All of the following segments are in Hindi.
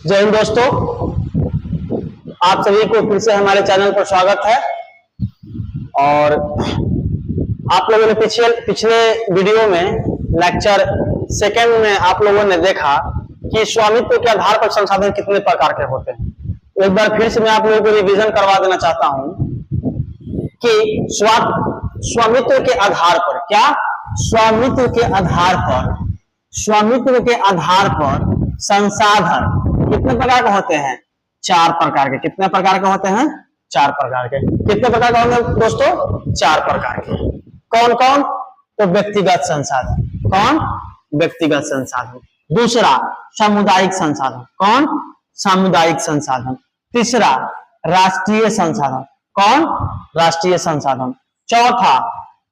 जय हिंद दोस्तों, आप सभी को फिर से हमारे चैनल पर स्वागत है। और आप लोगों ने पिछले वीडियो में लेक्चर सेकंड में आप लोगों ने देखा कि स्वामित्व के आधार पर संसाधन कितने प्रकार के होते हैं। एक बार फिर से मैं आप लोगों को रिवीजन करवा देना चाहता हूं कि स्वामित्व के आधार पर संसाधन कितने प्रकार के होते हैं? 4 प्रकार के। कितने प्रकार के होते हैं? 4 प्रकार के। कितने प्रकार के होंगे दोस्तों? 4 प्रकार के। कौन कौन? तो व्यक्तिगत संसाधन। कौन? व्यक्तिगत संसाधन। दूसरा सामुदायिक संसाधन। कौन? सामुदायिक संसाधन। तीसरा राष्ट्रीय संसाधन। कौन? राष्ट्रीय संसाधन। चौथा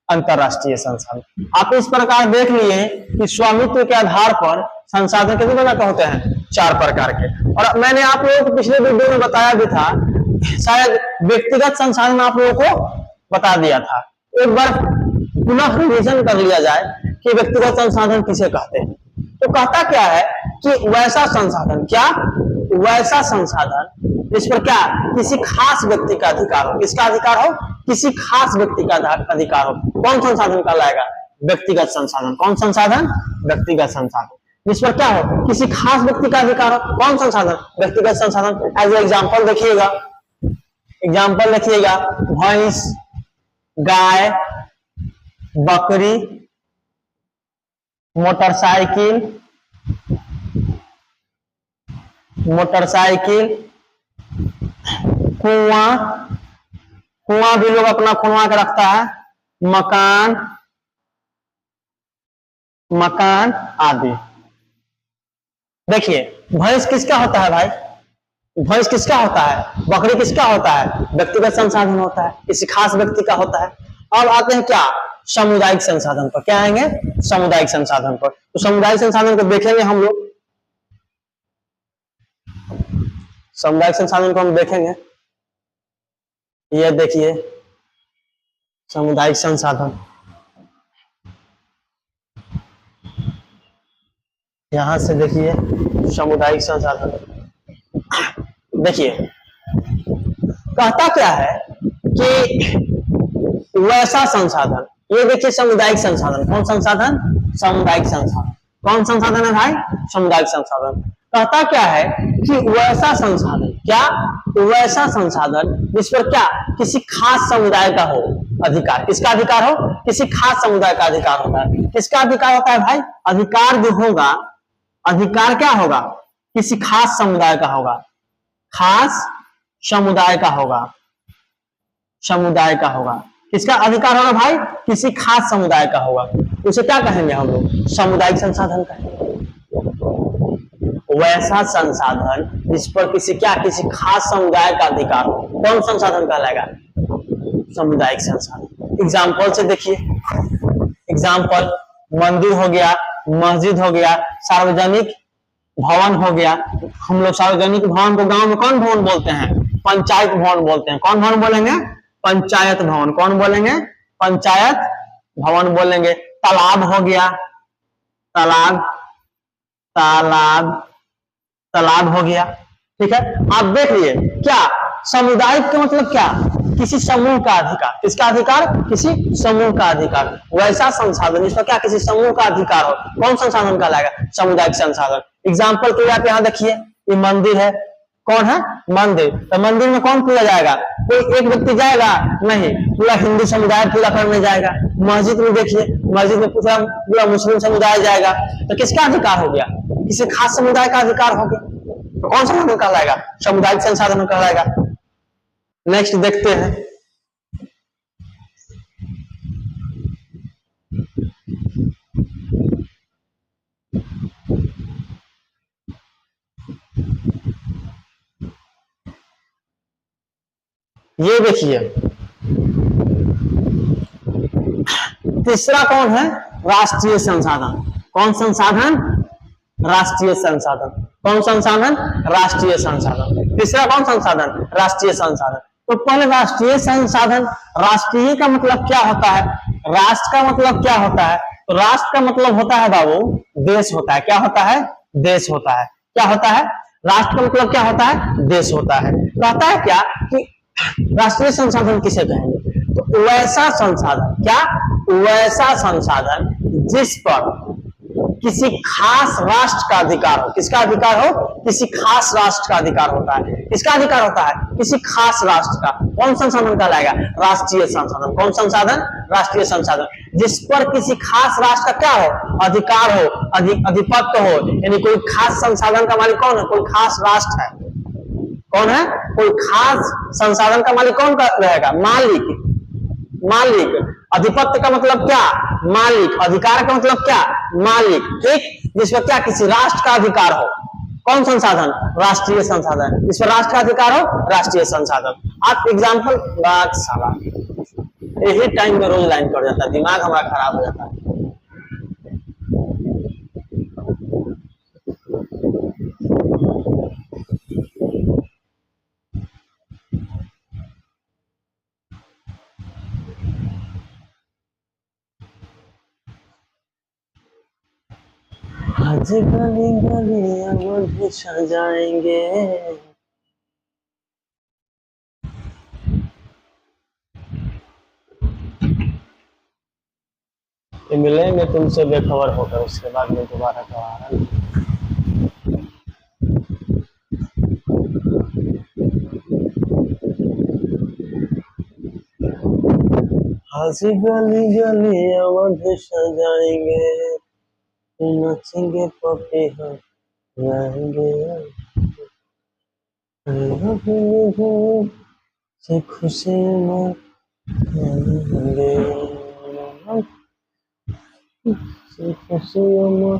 अंतरराष्ट्रीय संसाधन। आप इस प्रकार देख लिए कि स्वामित्व के आधार पर संसाधन कितने प्रकार के होते हैं? 4 प्रकार के। और मैंने आप लोगों को पिछले वीडियो में बताया भी था, शायद व्यक्तिगत संसाधन आप लोगों को बता दिया था। एक बार पुनः रिवीजन कर लिया जाए कि व्यक्तिगत संसाधन किसे कहते हैं। तो कहता क्या है कि वैसा संसाधन, क्या? वैसा संसाधन जिस पर क्या किसी खास व्यक्ति का अधिकार हो। किसका अधिकार हो? किसी खास व्यक्ति का अधिकार हो। कौन संसाधन कहलाएगा? व्यक्तिगत संसाधन। कौन संसाधन? व्यक्तिगत संसाधन। जिस पर क्या हो किसी खास व्यक्ति का अधिकार हो। कौन संसाधन? व्यक्तिगत संसाधन। एज एग्जाम्पल देखिएगा, भैंस, गाय, बकरी, मोटरसाइकिल, कुआं भी लोग अपना खुनवा के रखता है, मकान आदि। देखिए भैंस किसका होता है भाई? भैंस किसका होता है? बकरी किसका होता है? व्यक्तिगत संसाधन होता है, किसी खास व्यक्ति का होता है। अब आते हैं क्या? सामुदायिक संसाधन पर। क्या आएंगे? सामुदायिक संसाधन पर। तो सामुदायिक संसाधन को देखेंगे हम लोग। सामुदायिक संसाधन को हम देखेंगे। ये देखिए सामुदायिक संसाधन, यहां से देखिए सामुदायिक संसाधन। देखिए कहता क्या है कि वैसा संसाधन, ये देखिए सामुदायिक संसाधन। कौन संसाधन? सामुदायिक संसाधन। कौन संसाधन है भाई? सामुदायिक संसाधन। कहता क्या है कि वैसा संसाधन, क्या? वैसा संसाधन जिस पर क्या किसी खास समुदाय का हो अधिकार। किसका अधिकार हो? किसी खास समुदाय का अधिकार होता है। किसका अधिकार होता है भाई? अधिकार जो होगा, अधिकार क्या होगा? किसी खास समुदाय का होगा। खास समुदाय का होगा। समुदाय का होगा। किसका अधिकार होगा भाई? किसी खास समुदाय का होगा। उसे क्या कहेंगे हम लोग? सामुदायिक संसाधन कहेंगे। वैसा संसाधन जिस पर किसी खास समुदाय का अधिकार हो। कौन संसाधन कहलाएगा? सामुदायिक संसाधन। एग्जाम्पल से देखिए, एग्जाम्पल मंदिर हो गया, मस्जिद हो गया, सार्वजनिक भवन हो गया। हम लोग सार्वजनिक भवन को गांव में कौन भवन बोलते हैं? पंचायत भवन बोलते हैं। कौन भवन बोलेंगे? पंचायत भवन। कौन बोलेंगे? पंचायत भवन बोलेंगे। तालाब हो गया, तालाब हो गया। ठीक है, आप देख लिए क्या सामुदायिक का मतलब क्या? किसी समूह का अधिकार। किसका अधिकार? किसी समूह का अधिकार। वैसा संसाधन जिसका क्या किसी समूह का अधिकार हो। कौन संसाधन कहलाएगा? सामुदायिक संसाधन। एग्जाम्पल के लिए आप यहाँ देखिए, ये मंदिर है। कौन है? मंदिर। तो मंदिर में कौन पूजा जाएगा? कोई एक व्यक्ति जाएगा? नहीं, पूरा हिंदू समुदाय पूजा करने जाएगा। मस्जिद में देखिए, मस्जिद में पूरा मुस्लिम समुदाय जाएगा। तो किसका अधिकार हो गया? किसी खास समुदाय का अधिकार हो गया। तो कौन सा कहलाएगा? सामुदायिक संसाधन कहलाएगा। नेक्स्ट देखते हैं, ये देखिए तीसरा कौन है? राष्ट्रीय संसाधन। कौन संसाधन? राष्ट्रीय संसाधन। कौन संसाधन? राष्ट्रीय संसाधन। तीसरा कौन संसाधन? राष्ट्रीय संसाधन। तो पहले राष्ट्रीय संसाधन, राष्ट्रीय का मतलब क्या होता है? राष्ट्र का मतलब क्या होता है? तो राष्ट्र का मतलब होता है बाबू देश होता है। क्या होता है? देश होता है। क्या होता है? राष्ट्र का मतलब क्या होता है? देश होता है। कहता है क्या कि राष्ट्रीय संसाधन किसे कहेंगे? तो वैसा संसाधन, क्या? वैसा संसाधन जिस पर किसी खास राष्ट्र का अधिकार हो। किसका अधिकार हो? किसी खास राष्ट्र का अधिकार होता है। किसका अधिकार होता है? किसी खास राष्ट्र का। कौन संसाधन कहलाएगा? राष्ट्रीय संसाधन। कौन संसाधन? राष्ट्रीय संसाधन। जिस पर किसी खास राष्ट्र का क्या हो? अधिकार हो, अधिपत्य हो। यानी कोई खास संसाधन का मालिक कौन है? कोई खास राष्ट्र है। कौन है? कोई खास संसाधन का मालिक कौन रहेगा? मालिक। मालिक। अधिपत्य का मतलब क्या? मालिक। अधिकार का मतलब क्या? मालिक। ठीक, जिसमें क्या? किसी राष्ट्र का अधिकार हो। कौन संसाधन? राष्ट्रीय संसाधन। जिस पर राष्ट्र का अधिकार हो, राष्ट्रीय संसाधन। आप एग्जाम्पल बात साला यही टाइम में रोज लाइन कट जाता है, दिमाग हमारा खराब हो जाता है। आज गली गलियां मुझे सजाएंगे। मिलेंगे तुमसे बेखबर होकर, उसके बाद में दोबारा दोबारा। आज गली गलियां मुझे सजाएंगे, नाचेंगे पपी हम जाएंगे से खुशी में से खुशियों में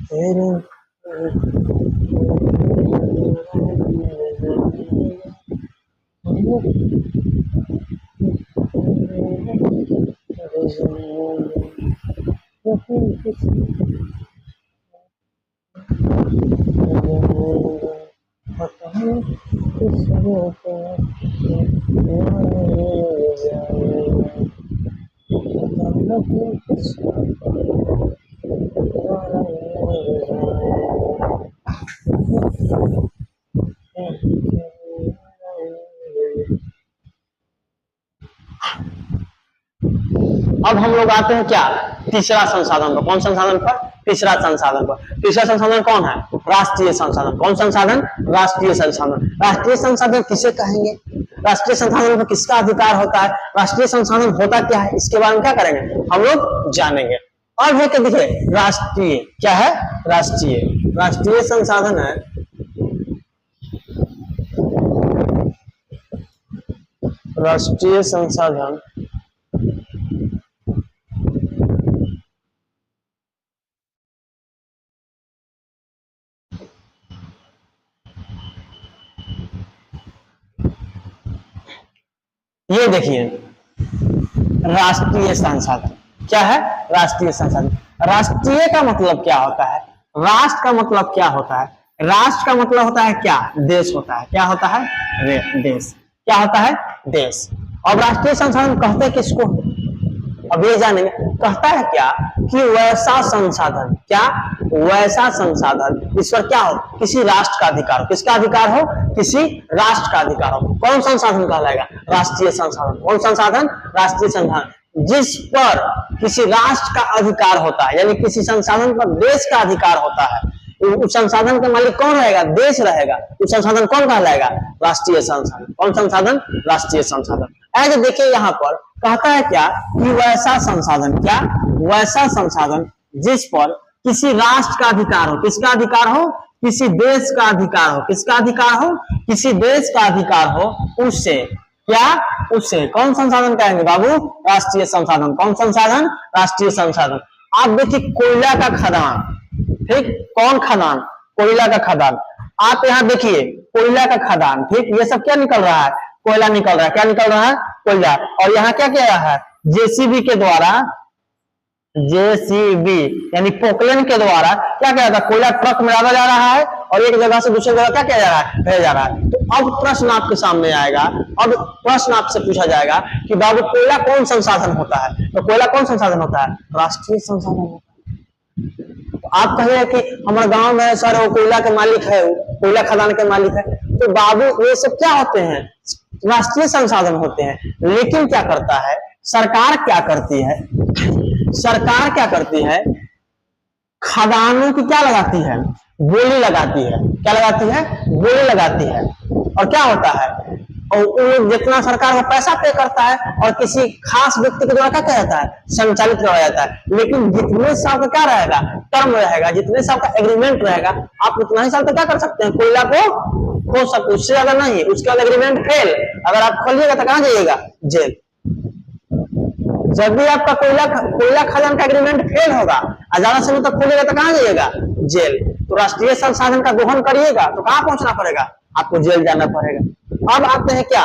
तेरे अब हम लोग आते हैं क्या? तीसरा संसाधन पर। कौन संसाधन पर? तीसरा संसाधन पर। तीसरा संसाधन कौन है? राष्ट्रीय संसाधन। कौन संसाधन? राष्ट्रीय संसाधन। राष्ट्रीय संसाधन किसे कहेंगे? राष्ट्रीय संसाधन पर किसका अधिकार होता है? राष्ट्रीय संसाधन होता क्या है? इसके बारे में क्या करेंगे? हम लोग जानेंगे। और है क्या? देखिए, राष्ट्रीय क्या है? राष्ट्रीय। राष्ट्रीय संसाधन है राष्ट्रीय संसाधन ये देखिए, राष्ट्रीय संसाधन क्या है? राष्ट्रीय संसाधन। राष्ट्रीय का मतलब क्या होता है? राष्ट्र का मतलब क्या होता है? राष्ट्र का मतलब होता है क्या? देश होता है। क्या होता है? देश। क्या होता है? देश। और राष्ट्रीय संसाधन कहते हैं किसको? अब ये जानेंगे। कहता है क्या कि वैसा संसाधन, क्या? वैसा संसाधन इस पर क्या हो? किसी राष्ट्र का अधिकार हो। किसका अधिकार हो? किसी राष्ट्र का अधिकार हो। कौन संसाधन कहलाएगा? राष्ट्रीय संसाधन। कौन संसाधन? राष्ट्रीय संसाधन। जिस पर किसी राष्ट्र का अधिकार होता है, यानी किसी संसाधन पर देश का अधिकार होता है। उस संसाधन का मालिक कौन रहेगा? देश रहेगा। उस संसाधन कौन कहलाएगा? राष्ट्रीय संसाधन। कौन संसाधन? राष्ट्रीय संसाधन। ऐसे देखिए, यहाँ पर कहता है क्या कि वैसा संसाधन, क्या? वैसा संसाधन जिस पर किसी राष्ट्र का अधिकार हो। किसका अधिकार हो? किसी देश का अधिकार हो। किसका अधिकार हो? किसी देश का अधिकार हो। उससे क्या? उससे कौन संसाधन कहेंगे बाबू? राष्ट्रीय संसाधन। कौन संसाधन? राष्ट्रीय संसाधन। आप देखिए, कोयला का खदान, ठीक? कौन खदान? कोयला का खदान। आप यहाँ देखिए, कोयला का खदान, ठीक? ये सब क्या निकल रहा है? कोयला निकल रहा है। क्या निकल रहा है? कोयला। और यहाँ क्या किया रहा है? जेसीबी के द्वारा, जेसीबी यानी पोकलेन के द्वारा क्या किया जाता है? कोयला ट्रक में डाला जा रहा है और एक जगह से दूसरी जगह क्या किया जा रहा है? भेजा जा रहा है। तो अब प्रश्न आपके सामने आएगा, अब प्रश्न आपसे पूछा जाएगा कि बाबू कोयला कौन संसाधन होता है? तो कोयला कौन संसाधन होता है? राष्ट्रीय संसाधन होता है। तो आप कहेंगे कि हमारे गांव में सर वो कोयला के मालिक है, वो कोयला खदान के मालिक है, तो बाबू ये सब क्या होते हैं? राष्ट्रीय संसाधन होते हैं। लेकिन क्या करता है सरकार? क्या करती है सरकार? क्या करती है? खदानों की क्या लगाती है? बोली लगाती है। क्या लगाती है? बोली लगाती है। और क्या होता है? और वो जितना सरकार को पैसा पे करता है और किसी खास व्यक्ति के द्वारा क्या किया जाता है? संचालित किया जाता है। लेकिन जितने साल का क्या रहेगा? टर्म रहेगा, जितने साल का एग्रीमेंट रहेगा, आप उतना ही साल तक क्या कर सकते हैं? कोयला को खो सकते, उससे ज्यादा नहीं। उसके बाद एग्रीमेंट फेल, अगर आप खोलिएगा तो कहां जाइएगा? जेल। जब भी आपका कोयला खदान का एग्रीमेंट फेल होगा और ज्यादा समय तक खोलेगा तो कहां जाइएगा? जेल। तो राष्ट्रीय संसाधन का दोहन करिएगा तो कहां पहुंचना पड़ेगा? आपको जेल जाना पड़ेगा। अब आते हैं क्या,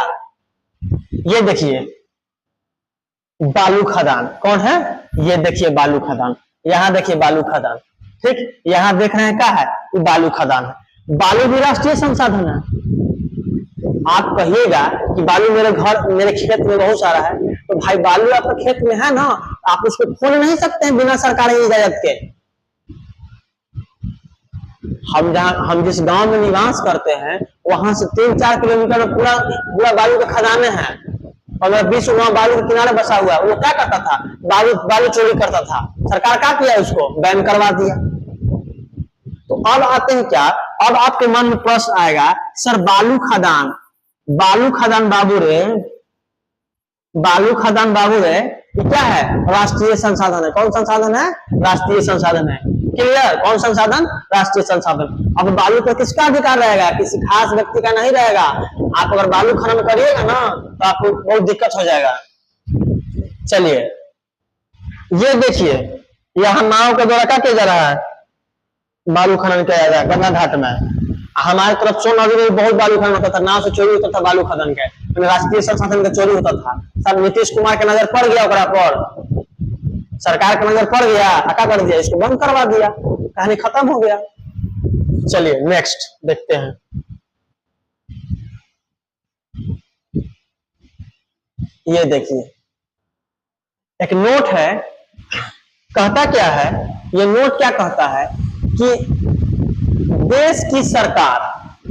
ये देखिए बालू खदान। कौन है? ये देखिए बालू खदान। यहाँ देखिए बालू खदान, ठीक। यहाँ देख रहे हैं क्या है? ये बालू खदान है। बालू भी राष्ट्रीय संसाधन है। आप कहिएगा कि बालू मेरे खेत में बहुत सारा है, तो भाई बालू आपके खेत में है ना, आप उसको खोल नहीं सकते हैं बिना सरकारी इजाजत के। हम जिस गांव में निवास करते हैं वहां से 3-4 किलोमीटर में पूरा बालू के खदाने हैं। 15-20 वहां बालू के किनारे बसा हुआ है। वो क्या करता था? बालू चोरी करता था। सरकार क्या किया? उसको बैन करवा दिया। तो अब आते हैं क्या, अब आपके मन में प्रश्न आएगा, सर बालू खदान बाबू रे ये क्या है? राष्ट्रीय संसाधन है। कौन संसाधन है? राष्ट्रीय संसाधन है। क्लियर? कौन संसाधन? राष्ट्रीय संसाधन। अब बालू पर किसका अधिकार रहेगा? किसी खास व्यक्ति का नहीं रहेगा। आप अगर बालू खनन करिएगा ना तो आपको बहुत दिक्कत हो जाएगा। चलिए ये देखिए, यहाँ नाव के द्वारा क्या किया जा रहा है? बालू खनन किया जा रहा है गंगा घाट में। हमारे तरफ सोन नदी में बहुत बालू खनन होता था, नाव से चोरी होता था बालू खनन के, राष्ट्रीय संसाधन का चोरी होता था। सब नीतीश कुमार के नजर पड़ गया, ओकरा पर सरकार के नजर पड़ गया, क्या कर दिया? इसको बंद करवा दिया, कहानी खत्म हो गया। चलिए नेक्स्ट देखते हैं। ये देखिए एक नोट है, कहता क्या है? ये नोट क्या कहता है कि देश की सरकार,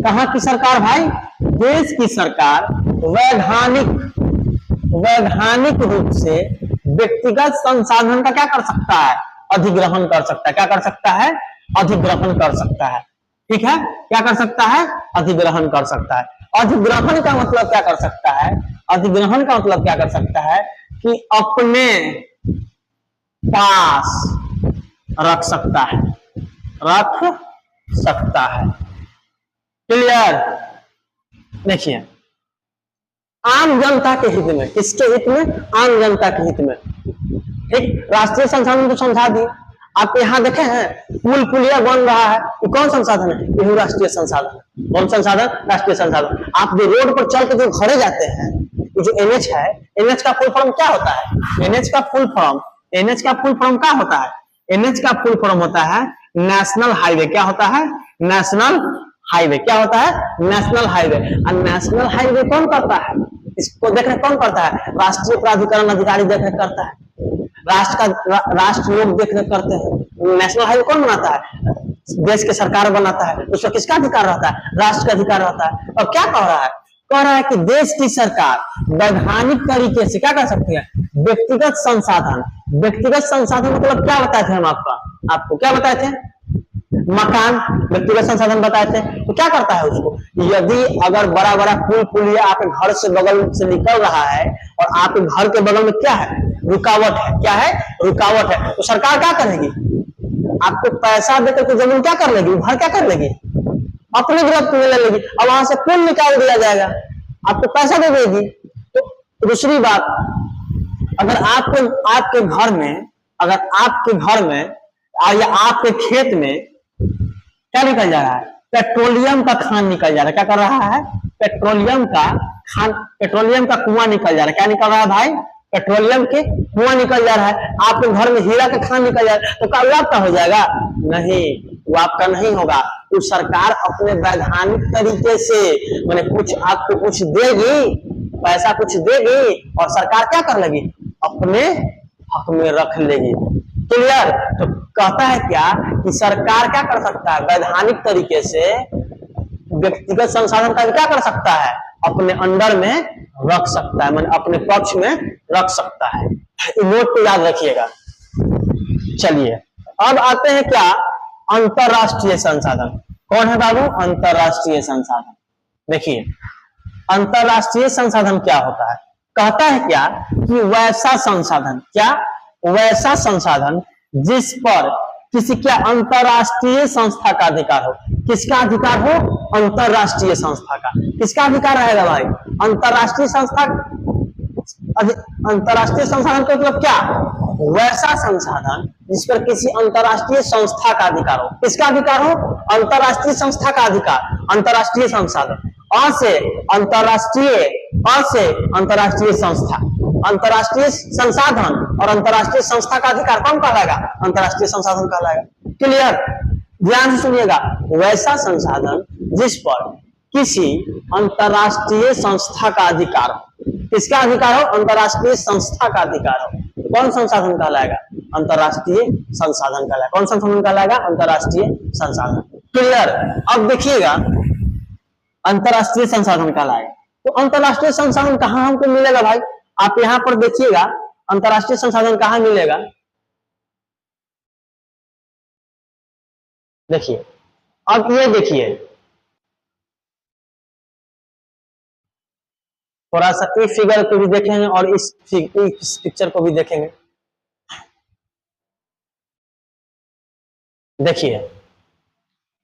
कहां की सरकार भाई? देश की सरकार वैधानिक रूप से व्यक्तिगत संसाधन का क्या कर सकता है? अधिग्रहण कर सकता है। क्या कर सकता है? अधिग्रहण कर सकता है। ठीक है, क्या कर सकता है? अधिग्रहण कर सकता है। अधिग्रहण का मतलब क्या कर सकता है? अधिग्रहण का मतलब क्या कर सकता है कि अपने पास रख सकता है, रख सकता है। क्लियर? देखिए आम जनता के हित में, किसके हित में? आम जनता के हित में। ठीक, राष्ट्रीय संसाधन तो समझा दिए। आप यहाँ देखे हैं पुलिया बन रहा है, ये कौन संसाधन है? ये राष्ट्रीय संसाधन है। कौन संसाधन? राष्ट्रीय संसाधन। आप जो रोड पर चल के जो घरे जाते हैं, ये जो एनएच है, एनएच का फुल फॉर्म क्या होता है? एनएच का फुल फॉर्म क्या होता है? एनएच का फुल फॉर्म होता है नेशनल हाईवे। क्या होता है? National highway. क्या होता है? National highway. और नेशनल हाईवे कौन करता है? इसको देख रेख कौन करता है? राष्ट्रीय प्राधिकरण अधिकारी देख रेख करता है। राष्ट्र लोग देख रेख करते हैं। नेशनल हाईवे कौन बनाता है? देश के सरकार बनाता है। उसका किसका अधिकार रहता है? राष्ट्र का अधिकार रहता है। और क्या कह रहा है? कह रहा है कि देश की सरकार वैधानिक तरीके से क्या कर सकती है? व्यक्तिगत संसाधन मतलब क्या बताए थे हम आपको क्या बताए थे? मकान व्यक्तिगत संसाधन बताए थे। तो क्या करता है उसको? यदि अगर बड़ा बड़ा पुलिया आपके घर से बगल से निकल रहा है और आपके घर के बगल में क्या है? रुकावट है। क्या है? रुकावट है। तो सरकार क्या करेगी? आपको पैसा देकर के जमीन क्या कर लेगी? घर क्या कर लेगी? अपने गिरफ्त में ले लेगी। अब वहां से पुल निकाल दिया जाएगा, आपको पैसा दे देगी। तो दूसरी बात, अगर आपके घर में या आपके खेत में क्या निकल जा रहा है? पेट्रोलियम का खान निकल जा रहा है। क्या कर रहा है? पेट्रोलियम का कुआं निकल जा रहा है। क्या निकल रहा है भाई? पेट्रोलियम के कुआं निकल जा रहा है। आपके घर में हीरा का खान निकल जा रहा है। तो क्या वो आपका हो जाएगा? नहीं, वो आपका नहीं होगा। तो सरकार अपने वैधानिक तरीके से मैंने कुछ आपको कुछ देगी, पैसा कुछ देगी और सरकार क्या कर लेगी, अपने हक में रख लेगी। क्लियर? तो कहता है क्या कि सरकार क्या कर सकता है, वैधानिक तरीके से व्यक्तिगत संसाधन का क्या कर सकता है, अपने अंडर में रख सकता है, मैंने अपने पक्ष में रख सकता है। नोट को याद रखिएगा। चलिए अब आते हैं क्या, अंतरराष्ट्रीय संसाधन। कौन है बाबू, अंतरराष्ट्रीय संसाधन। देखिए अंतरराष्ट्रीय संसाधन क्या होता है, कहता है क्या कि वैसा संसाधन, क्या, वैसा संसाधन जिस पर किसी क्या अंतरराष्ट्रीय संस्था का अधिकार हो। किसका अधिकार हो, अंतरराष्ट्रीय संस्था का। किसका अधिकार रहेगा भाई, अंतरराष्ट्रीय संस्था। अंतरराष्ट्रीय संसाधन का मतलब क्या, वैसा संसाधन जिस पर किसी अंतरराष्ट्रीय संस्था का अधिकार हो। किसका अधिकार हो, अंतरराष्ट्रीय संस्था का अधिकार। अंतरराष्ट्रीय संसाधन, अ से अंतरराष्ट्रीय, अ से अंतरराष्ट्रीय संस्था, अंतरराष्ट्रीय संसाधन और अंतरराष्ट्रीय संस्था का अधिकार कौन कहलाएगा, अंतरराष्ट्रीय संसाधन कहलाएगा। क्लियर? ध्यान से सुनिएगा, वैसा संसाधन जिस पर किसी अंतरराष्ट्रीय संस्था का अधिकार हो। किसका अधिकार हो, अंतरराष्ट्रीय संस्था का अधिकार हो। कौन संसाधन कहलाएगा, अंतरराष्ट्रीय संसाधन कहलाएगा। कौन संसाधन कहलाएगा, अंतरराष्ट्रीय संसाधन। क्लियर? अब देखिएगा अंतरराष्ट्रीय संसाधन कहलाएगा। तो अंतरराष्ट्रीय संसाधन कहां हमको मिलेगा भाई, आप यहां पर देखिएगा अंतरराष्ट्रीय संसाधन कहां मिलेगा। देखिए अब ये देखिए, थोड़ा सा इस फिगर को भी देखेंगे और इस पिक्चर को भी देखेंगे। देखिए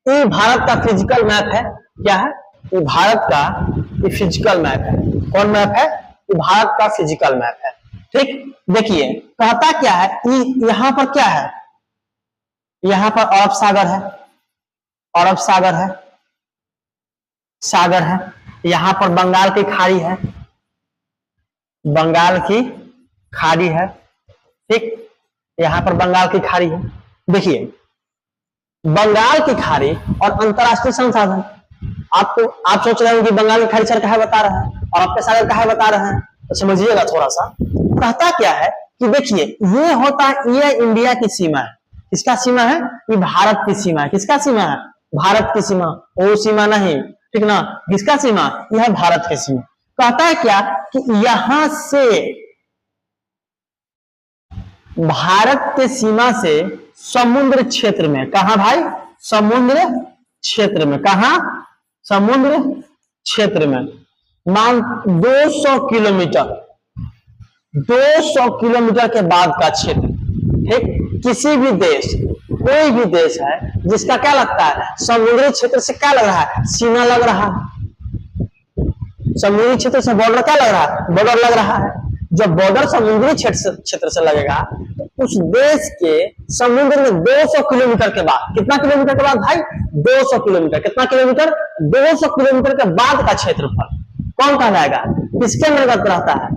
ये भारत का फिजिकल मैप है। क्या है, ये भारत का ये फिजिकल मैप है। कौन मैप है, ये भारत का फिजिकल मैप है। ठीक, देखिए कहता क्या है, यहां पर क्या है, यहां पर अरब सागर है, अरब सागर है, सागर है। यहां पर बंगाल की खाड़ी है, बंगाल की खाड़ी है। ठीक, यहां पर बंगाल की खाड़ी है। देखिए बंगाल की खाड़ी और अंतरराष्ट्रीय संसाधन, आपको आप सोच रहे हो कि बंगाल की खाड़ी सर कहा बता रहा है और आपके सागर कहा बता रहे हैं, तो समझिएगा थोड़ा सा। कहता क्या है कि देखिए ये होता है, ये इंडिया की सीमा है। किसका सीमा है, ये भारत की सीमा है। किसका सीमा है, भारत की सीमा, वो सीमा नहीं, ठीक ना। किसका सीमा, यह भारत की सीमा। कहता है क्या कि यहां से भारत के सीमा से समुद्र क्षेत्र में, कहा भाई, समुद्र क्षेत्र में, कहा, समुद्र क्षेत्र में मान 200 किलोमीटर, 200 किलोमीटर के बाद का क्षेत्र। ठीक, किसी भी देश, कोई भी देश है जिसका क्या लगता है, समुद्री क्षेत्र से क्या लग रहा है, सीमा लग रहा है। समुद्री क्षेत्र से बॉर्डर क्या लग रहा है, बॉर्डर लग रहा है। जब बॉर्डर समुद्री क्षेत्र से लगेगा तो उस देश के समुद्र में 200 किलोमीटर के बाद, कितना किलोमीटर के बाद भाई, 200 किलोमीटर, कितना किलोमीटर, 200 किलोमीटर के बाद का क्षेत्रफल कौन कहलाएगा, किसके अंतर्गत रहता है,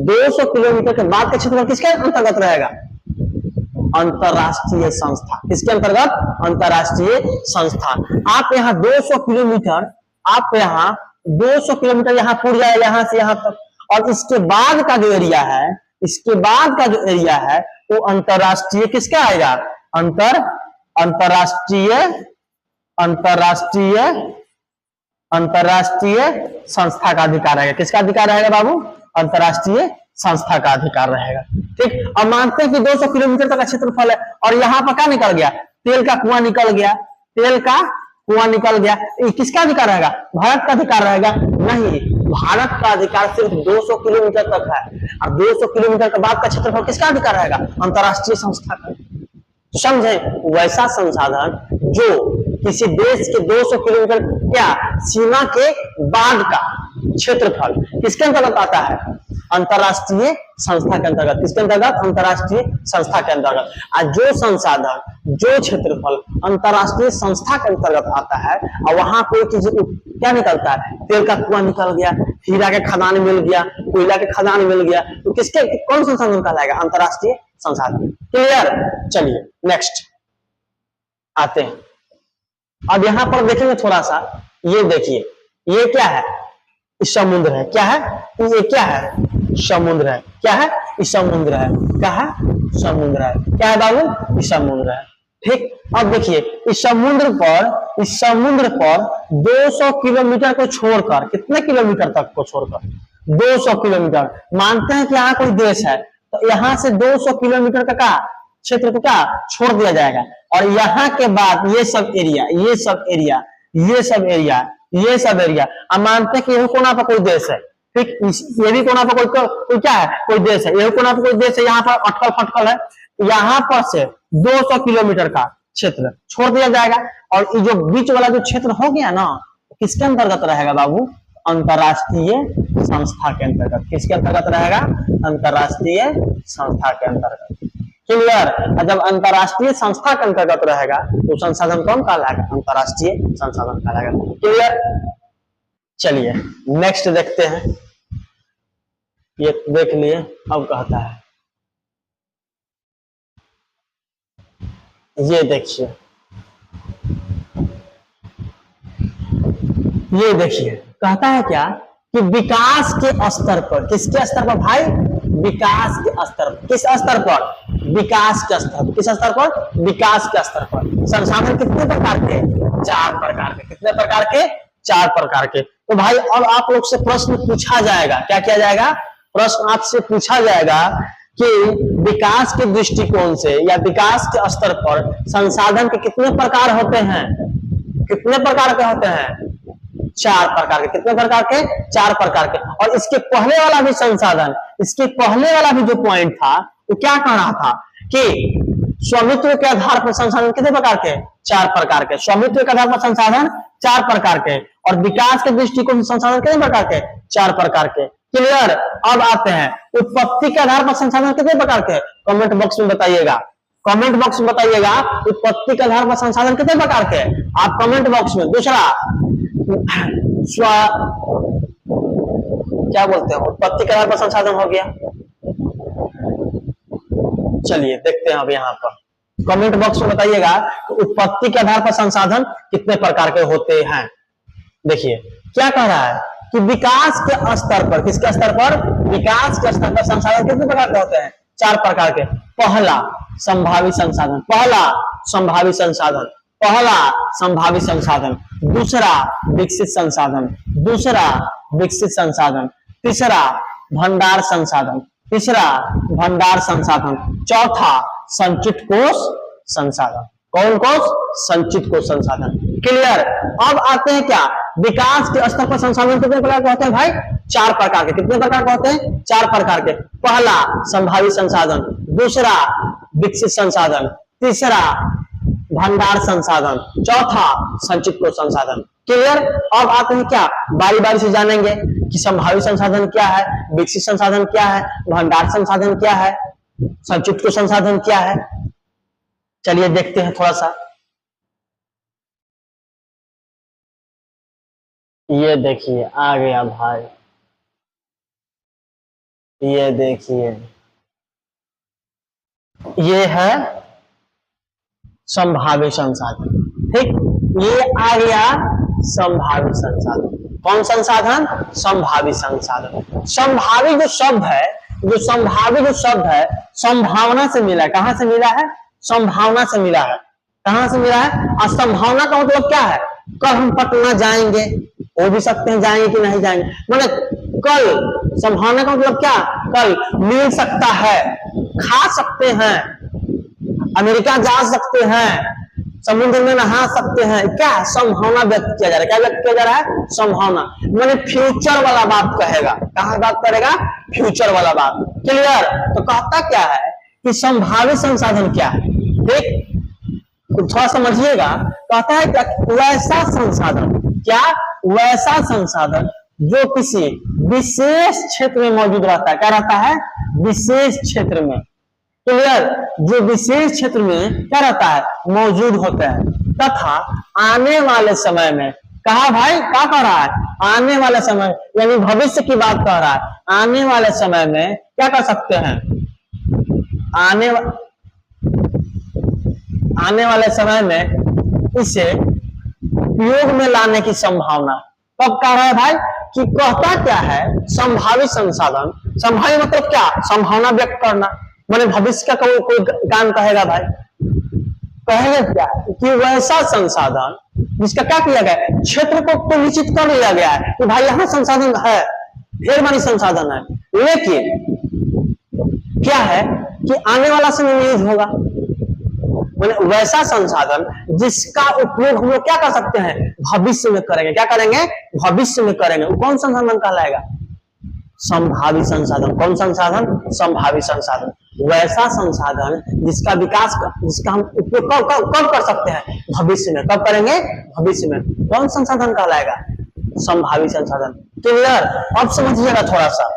200 किलोमीटर के बाद का क्षेत्रफल किसके अंतर्गत रहेगा, अंतरराष्ट्रीय संस्था। किसके अंतर्गत, अंतरराष्ट्रीय संस्था। आप यहाँ 200 किलोमीटर, आप यहाँ 200 किलोमीटर यहाँ पूर जाए, यहाँ से यहाँ तक, और इसके बाद का जो एरिया है, इसके बाद का जो एरिया है वो अंतरराष्ट्रीय किसका आएगा, अंतरराष्ट्रीय अंतरराष्ट्रीय अंतरराष्ट्रीय संस्था का अधिकार रहेगा। किसका अधिकार रहेगा बाबू, अंतरराष्ट्रीय संस्था का अधिकार रहेगा। ठीक, अब मानते हैं कि 200 किलोमीटर तक का क्षेत्रफल है और यहाँ पर क्या निकल गया, तेल का कुआं निकल गया, तेल का कुआं निकल गया, किसका अधिकार रहेगा, भारत का अधिकार रहेगा, नहीं, भारत का अधिकार सिर्फ 200 किलोमीटर तक है और 200 किलोमीटर के बाद का क्षेत्रफल किसका अधिकार रहेगा, अंतरराष्ट्रीय संस्था का। समझे, वैसा संसाधन जो किसी देश के 200 किलोमीटर क्या सीमा के बाद का क्षेत्रफल किसके अंतर्गत आता है, अंतरराष्ट्रीय संस्था के अंतर्गत। किसके अंतर्गत, अंतरराष्ट्रीय संस्था के अंतर्गत। और जो संसाधन, जो क्षेत्रफल अंतरराष्ट्रीय संस्था के अंतर्गत आता है और वहां कोई चीज क्या निकलता है, तेल का कुआं निकल गया, हीरा के खदान मिल गया, कोयला के खदान मिल गया, तो किसके कौन संसाधन कहलाएगा, अंतरराष्ट्रीय संसाधन। क्लियर? चलिए नेक्स्ट आते हैं। अब यहाँ पर देखेंगे थोड़ा सा, ये देखिए ये क्या है, समुद्र है। क्या है ये? क्या है? समुद्र है। क्या है? समुद्र है। क्या है? समुद्र है। क्या है बाबू? समुद्र है। ठीक। अब देखिए इस समुद्र पर 200 किलोमीटर को छोड़कर, कितने किलोमीटर तक को छोड़कर? 200 किलोमीटर। मानते हैं कि यहाँ कोई देश है, तो यहाँ से 200 किलोमीटर का क्षेत्र को क्या छोड़ दिया जाएगा, और यहाँ के बाद ये सब एरिया अब मानते हैं कि ये कोना पर कोई देश है। ठीक। ये भी कोना पर कोई क्या है? कोई देश है। ये कोना पर कोई देश है। यहाँ पर अटकल फटकल है। यहाँ पर से 200 किलोमीटर का क्षेत्र छोड़ दिया जाएगा, और ये जो बीच वाला जो क्षेत्र हो गया ना, किसके अंतर्गत रहेगा बाबू? अंतरराष्ट्रीय संस्था के अंतर्गत। किसके अंतर्गत रहेगा? अंतरराष्ट्रीय संस्था के अंतर्गत। क्लियर? जब अंतरराष्ट्रीय संस्था के अंतर्गत रहेगा तो संसाधन कौन कहलाएगा? अंतरराष्ट्रीय संसाधन कहलाएगा। क्लियर? चलिए नेक्स्ट देखते हैं। ये देख लिए। अब कहता है, ये देखिए, ये देखिए कहता है क्या कि विकास के स्तर पर, किसके स्तर पर भाई? विकास के स्तर पर। किस स्तर पर? विकास के स्तर पर। किस स्तर पर? विकास के स्तर पर। संसाधन कितने प्रकार के? 4 प्रकार के। कितने प्रकार के? 4 प्रकार के। तो भाई अब आप लोग से प्रश्न पूछा जाएगा। क्या किया जाएगा? प्रश्न आपसे पूछा जाएगा कि विकास के दृष्टिकोण से या विकास के स्तर पर संसाधन के कितने प्रकार होते हैं? कितने प्रकार के होते हैं? 4 प्रकार के। कितने प्रकार के? 4 प्रकार के। और इसके पहले वाला भी संसाधन, इसके पहले वाला भी जो पॉइंट था वो क्या कह रहा था कि स्वामित्व के आधार पर संसाधन कितने प्रकार के? 4 प्रकार के। स्वामित्व के आधार पर संसाधन 4 प्रकार के, और विकास के दृष्टिकोण से संसाधन कितने प्रकार के? 4 प्रकार के। क्लियर? अब आते हैं उत्पत्ति के आधार पर संसाधन कितने प्रकार के? कमेंट बॉक्स में बताइएगा। कमेंट बॉक्स में बताइएगा उत्पत्ति के आधार पर संसाधन कितने प्रकार के? आप कमेंट बॉक्स में। दूसरा क्या बोलते हैं? उत्पत्ति के आधार पर संसाधन हो गया। चलिए देखते हैं अब यहाँ पर कमेंट बॉक्स में बताइएगा उत्पत्ति के आधार पर संसाधन कितने प्रकार के होते हैं। देखिए क्या कह रहा है कि विकास के स्तर पर, किसके स्तर पर? विकास के स्तर पर संसाधन कितने प्रकार के होते हैं? 4 प्रकार के। पहला संभावित संसाधन, पहला संभावित संसाधन, पहला संभावित संसाधन। दूसरा विकसित संसाधन, दूसरा विकसित संसाधन। तीसरा भंडार संसाधन, तीसरा भंडार संसाधन। चौथा संचित कोष संसाधन। कौन कोष? संचित कोष संसाधन। क्लियर? अब आते हैं क्या विकास के स्तर पर संसाधन कितने प्रकार के होते हैं भाई? 4 प्रकार के। कितने प्रकार के होते हैं? 4 प्रकार के। पहला संभावित संसाधन, दूसरा विकसित संसाधन, तीसरा भंडार संसाधन, चौथा संचित कोष संसाधन। क्लियर? अब आते हैं क्या बारी बारी से जानेंगे कि संभावित संसाधन क्या है, विकसित संसाधन क्या है, भंडार संसाधन क्या है, संचित कोष संसाधन क्या है। चलिए देखते हैं थोड़ा सा। ये देखिए आ गया भाई, ये देखिए ये है संभावित संसाधन। ठीक, ये आ गया संभावित संसाधन। कौन संसाधन? संभावित संसाधन। संभावित जो शब्द है, जो संभावित जो शब्द है संभावना से मिला है। कहां से मिला है? संभावना से मिला है। कहां से मिला है? और संभावना का मतलब क्या है? कल हम पटना जाएंगे, हो भी सकते हैं जाएंगे कि नहीं जाएंगे, मतलब कल। संभावना का मतलब क्या? कल मिल सकता है, खा सकते हैं, अमेरिका जा सकते हैं, समुद्र में नहा सकते हैं। क्या संभावना व्यक्त किया जा रहा है? क्या व्यक्त किया जा रहा है? संभावना। मैंने फ्यूचर वाला बात कहेगा। कहां बात करेगा? फ्यूचर वाला बात। क्लियर? तो कहता क्या है कि संभावित संसाधन क्या है? ठीक, तो थोड़ा समझिएगा। कहता है क्या? वैसा संसाधन, क्या? वैसा संसाधन जो किसी विशेष क्षेत्र में मौजूद रहता है। क्या रहता है? विशेष क्षेत्र में। क्लियर? जो विशेष क्षेत्र में क्या रहता है? मौजूद होता है, तथा आने वाले समय में, कहा भाई क्या कह रहा है? आने वाले समय यानी भविष्य की बात कह रहा है। आने वाले समय में क्या कर सकते हैं? आने वाले समय में इसे उपयोग में लाने की संभावना। कब कह रहा है भाई कि कहता क्या है, संभावित संसाधन। संभावित मतलब क्या, संभावना व्यक्त करना, मैंने भविष्य का कोई काम कहेगा भाई, कहेगा क्या कि वैसा संसाधन जिसका क्या किया गया है, क्षेत्र को तो निश्चित कर लिया गया है कि भाई यहाँ संसाधन है, ढेर मानी संसाधन है, लेकिन क्या है कि आने वाला समय में यूज होगा। मैंने वैसा संसाधन जिसका उपयोग हम लोग क्या कर सकते हैं, भविष्य में करेंगे। क्या करेंगे, भविष्य में करेंगे। वो कौन संसाधन कहलाएगा, संभावित संसाधन। कौन संसाधन, संभावित संसाधन। वैसा संसाधन जिसका विकास जिसका हम उपयोग कब कर सकते हैं, भविष्य में। कब करेंगे, भविष्य में। कौन संसाधन कहलाएगा, संभावित संसाधन। क्लियर, अब समझिएगा थोड़ा सा।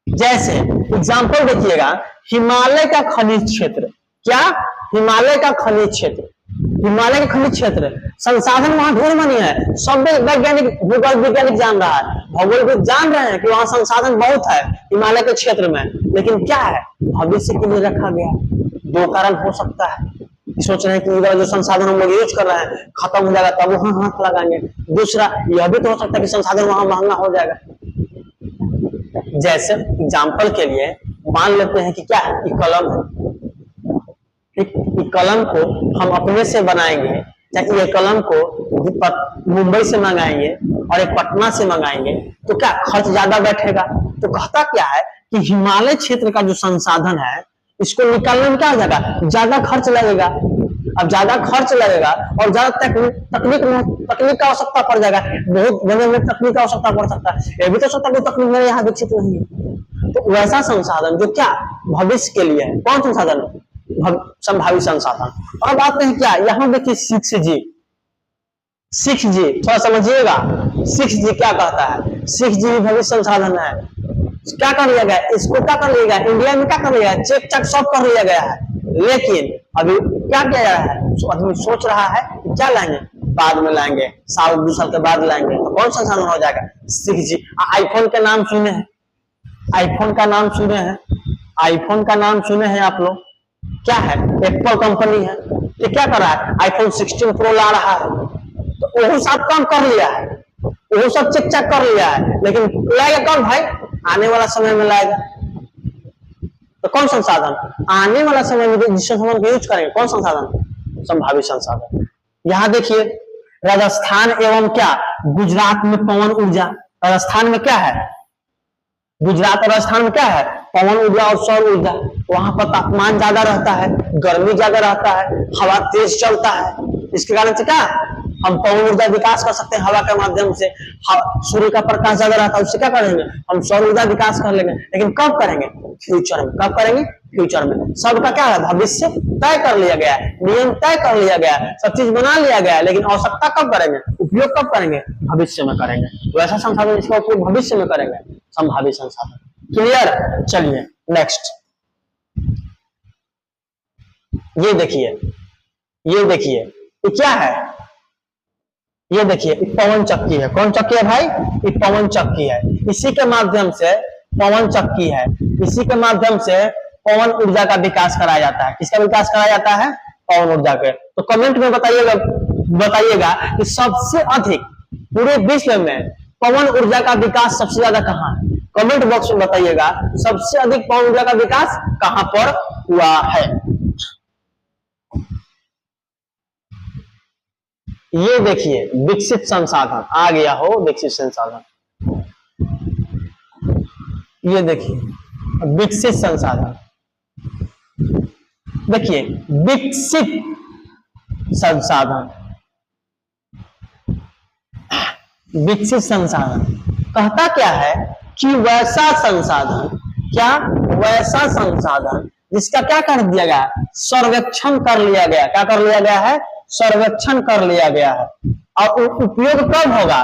जैसे एग्जाम्पल देखिएगा, हिमालय का खनिज क्षेत्र। क्या, हिमालय का खनिज क्षेत्र। हिमालय का खनिज क्षेत्र, संसाधन वहां ढेर मानी है, सब वैज्ञानिक भूगोल वैज्ञानिक जान रहा है, भौगोलिक जान रहे हैं कि वहां संसाधन बहुत है हिमालय के क्षेत्र में, लेकिन क्या है, भविष्य के लिए रखा गया। दो कारण हो सकता है, सोच रहे हैं कि इधर जो संसाधन हम लोग यूज कर रहे हैं खत्म हो जाएगा तब वहां हाथ लगाएंगे। दूसरा यह भी तो हो सकता है कि संसाधन वहां महंगा हो जाएगा। जैसे एग्जाम्पल के लिए मान लेते हैं कि क्या है, कलम है। कलम को हम अपने से बनाएंगे, चाहे ये कलम को मुंबई से मंगाएंगे और एक पटना से मंगाएंगे तो क्या खर्च ज्यादा बैठेगा। तो कहता क्या है कि हिमालय क्षेत्र का जो संसाधन है इसको निकालने में क्या हो जाएगा, ज्यादा खर्च लगेगा। अब ज्यादा खर्च लगेगा और ज्यादा तकनीक का आवश्यकता पड़ जाएगा, बहुत बड़े बड़े तकनीक का आवश्यकता पड़ सकता है। ये भी तो सकता है तकनीक मेरे यहाँ विकसित नहीं है। तो वैसा संसाधन जो क्या भविष्य के लिए है, कौन संसाधन, संभावित संसाधन। अब आते हैं क्या, यहां देखिए 6G। 6G थोड़ा समझिएगा, 6G क्या कहता है, 6G भी भविष्य संसाधन है। क्या कर लिया गया, इसको क्या कर लिया गया, इंडिया में क्या कर लिया गया, चेक चक सब कर लिया गया है, लेकिन अभी क्या किया जा रहा है, आदमी सोच रहा है क्या लाएंगे, बाद में लाएंगे, साल 2 साल के बाद लाएंगे, तो कौन संसाधन हो जाएगा, 6G। आईफोन के नाम सुने हैं, आईफोन का नाम सुने हैं, आईफोन का नाम सुने हैं आप लोग। क्या है, एप्पल कंपनी है, ये क्या कर रहा है, आईफोन 16 प्रो ला रहा है, तो वो सब काम कर लिया है, वो सब चेक चेक कर लिया है, लेकिन लाएगा कौन भाई, आने वाला समय में लाएगा। तो कौन संसाधन, आने वाला समय में जिस संसाधन को यूज करेंगे, कौन संसाधन, संभावित संसाधन। यहां देखिए राजस्थान एवं क्या गुजरात में पवन ऊर्जा। राजस्थान में क्या है, गुजरात और राजस्थान में क्या है, पवन ऊर्जा और सौर ऊर्जा। वहां पर तापमान ज्यादा रहता है, गर्मी ज्यादा रहता है, हवा तेज चलता है, इसके कारण से क्या हम पवन ऊर्जा विकास कर सकते हैं हवा के माध्यम से। सूर्य का प्रकाश ज्यादा रहता है, उससे क्या करेंगे, हम सौर ऊर्जा विकास कर लेंगे, लेकिन कब करेंगे, फ्यूचर में। कब करेंगे, फ्यूचर में। सबका क्या है, भविष्य तय कर लिया गया है, नियम तय कर लिया गया है, सब चीज बना लिया गया है, लेकिन आवश्यकता कब करेंगे, उपयोग कब करेंगे, भविष्य में करेंगे। वैसा संसाधन इसका उपयोग भविष्य में करेंगे, संभावित संसाधन। क्लियर, चलिए नेक्स्ट। ये देखिए, ये देखिए ये क्या है, ये देखिए पवन चक्की है। कौन चक्की है भाई, ये पवन चक्की है। इसी के माध्यम से पवन चक्की है, इसी के माध्यम से पवन ऊर्जा का विकास कराया जाता है। किसका विकास कराया जाता है, पवन ऊर्जा के। तो कमेंट में बताइएगा कि सबसे अधिक पूरे विश्व में पवन ऊर्जा का विकास सबसे ज्यादा कहाँ है। कमेंट बॉक्स में बताइएगा सबसे अधिक पवन ऊर्जा का विकास कहां पर हुआ है। ये देखिए विकसित संसाधन आ गया हो, विकसित संसाधन। ये देखिए विकसित संसाधन, देखिए विकसित संसाधन, विकसित संसाधन कहता क्या है कि वैसा संसाधन, क्या वैसा संसाधन जिसका क्या कर दिया गया, सर्वेक्षण कर लिया गया। क्या कर लिया गया है, सर्वेक्षण कर लिया गया है। और उपयोग कब होगा,